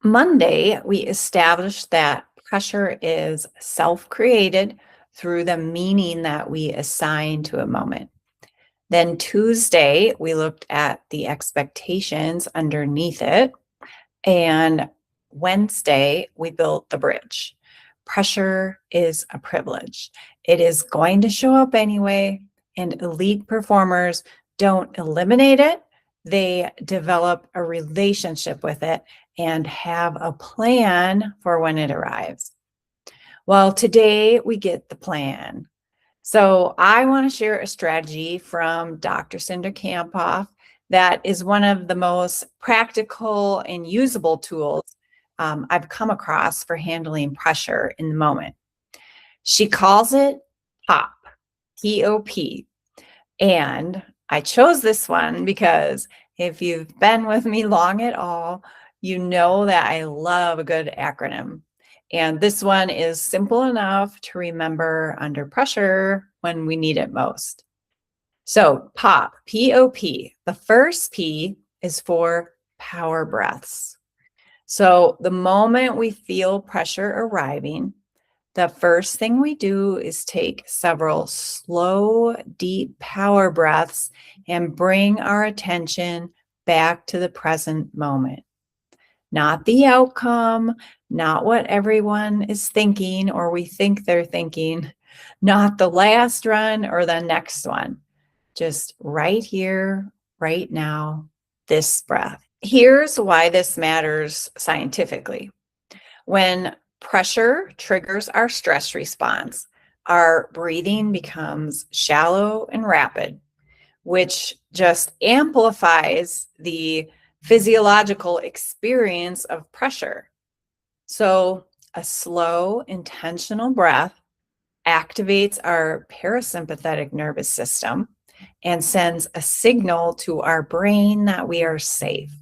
Monday, we established that pressure is self-created through the meaning that we assign to a moment. Then Tuesday, we looked at the expectations underneath it. And Wednesday, we built the bridge. Pressure is a privilege. It is going to show up anyway, and elite performers don't eliminate it. They develop a relationship with it and have a plan for when it arrives. Well, today we get the plan. So I want to share a strategy from Dr. Cindra Kamphoff that is one of the most practical and usable tools I've come across for handling pressure in the moment. She calls it POP, P-O-P. And I chose this one because if you've been with me long at all, you know that I love a good acronym. And this one is simple enough to remember under pressure when we need it most. So POP, P-O-P, the first P is for power breaths. So the moment we feel pressure arriving, the first thing we do is take several slow, deep power breaths and bring our attention back to the present moment. Not the outcome, not what everyone is thinking or we think they're thinking, not the last run or the next one. Just right here, right now, this breath. Here's why this matters scientifically. When pressure triggers our stress response, our breathing becomes shallow and rapid, which just amplifies the physiological experience of pressure. So a slow, intentional breath activates our parasympathetic nervous system and sends a signal to our brain that we are safe.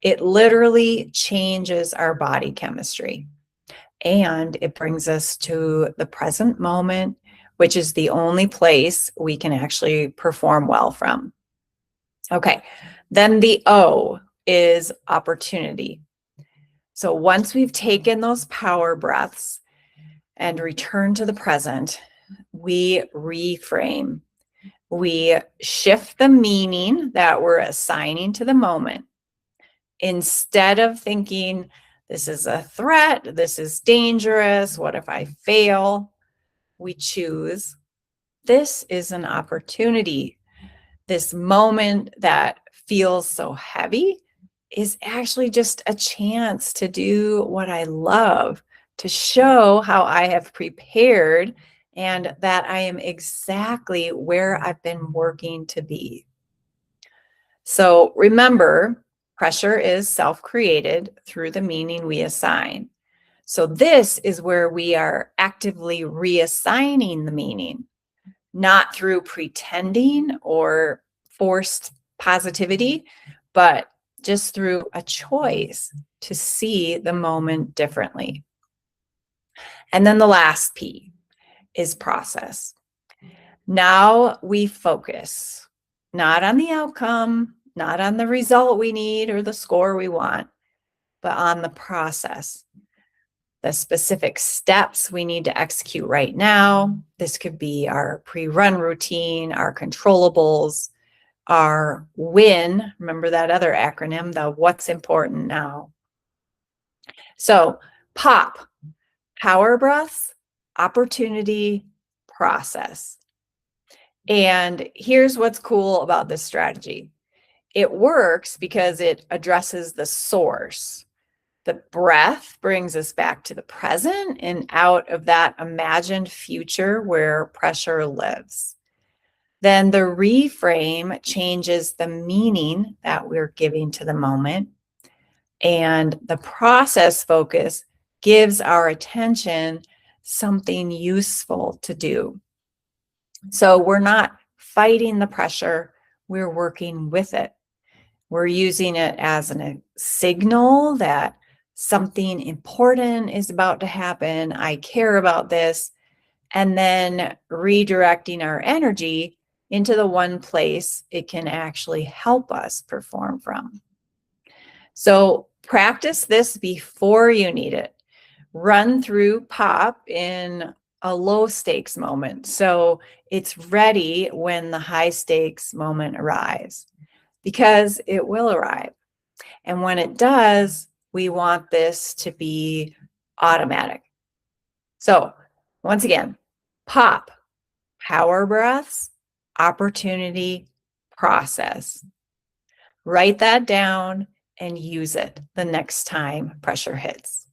It literally changes our body chemistry, and it brings us to the present moment, which is the only place we can actually perform well from. Okay, then the O is opportunity. So once we've taken those power breaths and return to the present, we reframe. We shift the meaning that we're assigning to the moment. Instead of thinking, this is a threat, this is dangerous, what if I fail? We choose, this is an opportunity. This moment that feels so heavy is actually just a chance to do what I love, to show how I have prepared and that I am exactly where I've been working to be. So remember, pressure is self-created through the meaning we assign. So this is where we are actively reassigning the meaning, not through pretending or forced positivity, but just through a choice to see the moment differently. And then the last P is process. Now we focus, not on the outcome, not on the result we need or the score we want, but on the process, the specific steps we need to execute right now. This could be our pre-run routine, our controllables, our win. Remember that other acronym, the what's important now. So POP, power breaths, opportunity, process. And here's what's cool about this strategy. It works because it addresses the source. The breath brings us back to the present and out of that imagined future where pressure lives. Then the reframe changes the meaning that we're giving to the moment. And the process focus gives our attention something useful to do. So we're not fighting the pressure, we're working with it. We're using it as a signal that something important is about to happen. I care about this. And then redirecting our energy into the one place it can actually help us perform from. So Practice this before you need it. Run through pop in a low stakes moment, so it's ready when the high stakes moment arrives, because it will arrive. And when it does, we want this to be automatic. So once again, pop, power breaths, opportunity, process. Write that down and use it the next time pressure hits.